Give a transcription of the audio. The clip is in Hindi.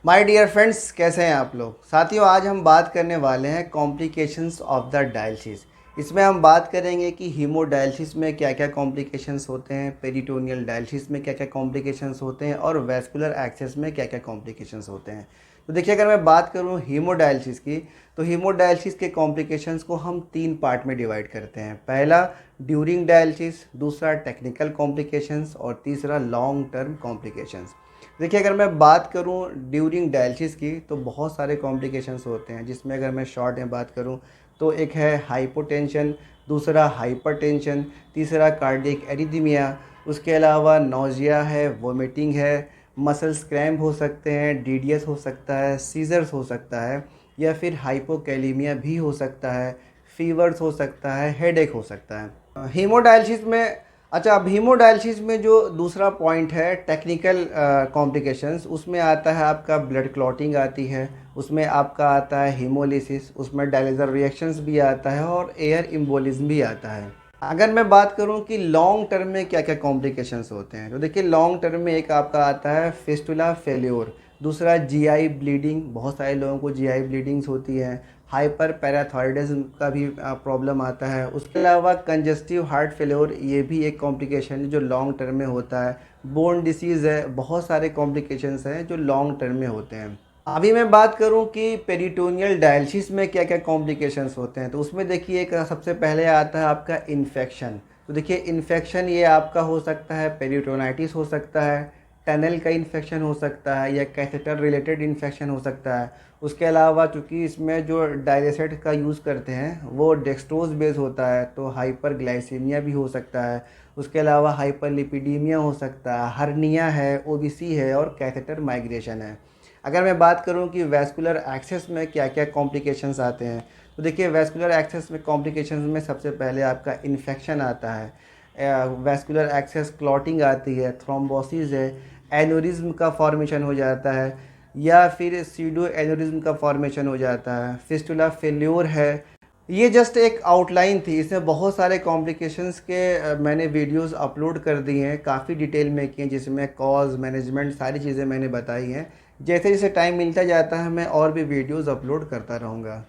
माय डियर फ्रेंड्स, कैसे हैं आप लोग। साथियों, आज हम बात करने वाले हैं कॉम्प्लिकेशंस ऑफ द डायलिसिस। इसमें हम बात करेंगे कि हीमोडायलिसिस में क्या क्या कॉम्प्लिकेशंस होते हैं, पेरिटोनियल डायलिसिस में क्या क्या कॉम्प्लिकेशंस होते हैं और वैस्कुलर एक्सेस में क्या क्या कॉम्प्लिकेशंस होते हैं। तो देखिए, अगर मैं बात करूं हीमोडायलिसिस की, तो हीमोडायलिसिस के कॉम्प्लिकेशंस को हम 3 पार्ट में डिवाइड करते हैं। पहला ड्यूरिंग डायलिसिस, दूसरा टेक्निकल कॉम्प्लिकेशंस और तीसरा लॉन्ग टर्म कॉम्प्लिकेशंस। देखिए, अगर मैं बात करूं ड्यूरिंग डायलिसिस की, तो बहुत सारे कॉम्प्लिकेशंस होते हैं, जिसमें अगर मैं शॉर्ट में बात करूं तो एक है हाइपोटेंशन, दूसरा हाइपरटेंशन, तीसरा कार्डियक एरिथमिया, उसके अलावा नौजिया है, वोमिटिंग है, मसल्स क्रैम्प हो सकते हैं, डीडीएस हो सकता है, सीजर्स हो सकता है, या फिर हाइपोकैलीमिया भी हो सकता है, फीवर्स हो सकता है, हेडेक हो सकता है। हीमोडायलिसिस में अच्छा, अब हीमोडायलिसिस में जो दूसरा पॉइंट है टेक्निकल कॉम्प्लिकेशंस, उसमें आता है आपका ब्लड क्लॉटिंग आती है, उसमें आपका आता है हीमोलिसिस, उसमें डायलिजर रिएक्शंस भी आता है और एयर एम्बोलिज्म भी आता है। अगर मैं बात करूं कि लॉन्ग टर्म में क्या क्या कॉम्प्लिकेशंस होते हैं, तो देखिए, लॉन्ग टर्म में एक आपका आता है फिस्टुला फेल्योर, दूसरा जीआई ब्लीडिंग, बहुत सारे लोगों को जीआई ब्लीडिंग्स होती है, हाइपर पैराथायरॉयडिज्म का भी प्रॉब्लम आता है। उसके अलावा कंजस्टिव हार्ट फेल्योर, ये भी एक कॉम्प्लिकेशन है जो लॉन्ग टर्म में होता है। बोन डिसीज़ है, बहुत सारे कॉम्प्लिकेशंस हैं जो लॉन्ग टर्म में होते हैं। अभी मैं बात करूं कि पेरिटोनियल डायलिसिस में क्या क्या कॉम्प्लिकेशंस होते हैं, तो उसमें देखिए, एक सबसे पहले आता है आपका इन्फेक्शन। तो देखिए, इन्फेक्शन ये आपका हो सकता है, पेरिटोनाइटिस हो सकता है, टनल का इन्फेक्शन हो सकता है, या कैथेटर रिलेटेड इन्फेक्शन हो सकता है। उसके अलावा चूँकि इसमें जो डायलिसिट का यूज़ करते हैं वो डेक्सट्रोज बेस होता है, तो हाइपर ग्लाइसीमिया भी हो सकता है। उसके अलावा हाइपरलिपिडीमिया हो सकता है, हर्निया है, ओबीसी है और कैथेटर माइग्रेशन है। अगर मैं बात करूं कि वैस्कुलर एक्सेस में क्या क्या कॉम्प्लिकेशंस आते हैं, तो देखिए, वैस्कुलर एक्सेस में कॉम्प्लिकेशंस में सबसे पहले आपका इन्फेक्शन आता है, वैस्कुलर एक्सेस क्लॉटिंग आती है, थ्रोम्बोसिस है, एन्यूरिज्म का फॉर्मेशन हो जाता है, या फिर सीडो एन्यूरिज्म का फॉर्मेशन हो जाता है, फिस्टुला फेल्योर है। ये जस्ट एक आउटलाइन थी, इसमें बहुत सारे कॉम्प्लिकेशंस के मैंने वीडियोस अपलोड कर दिए हैं, काफ़ी डिटेल में किए हैं, जिसमें कॉज मैनेजमेंट सारी चीज़ें मैंने बताई हैं। जैसे जैसे टाइम मिलता जाता है मैं और भी वीडियोस अपलोड करता रहूँगा।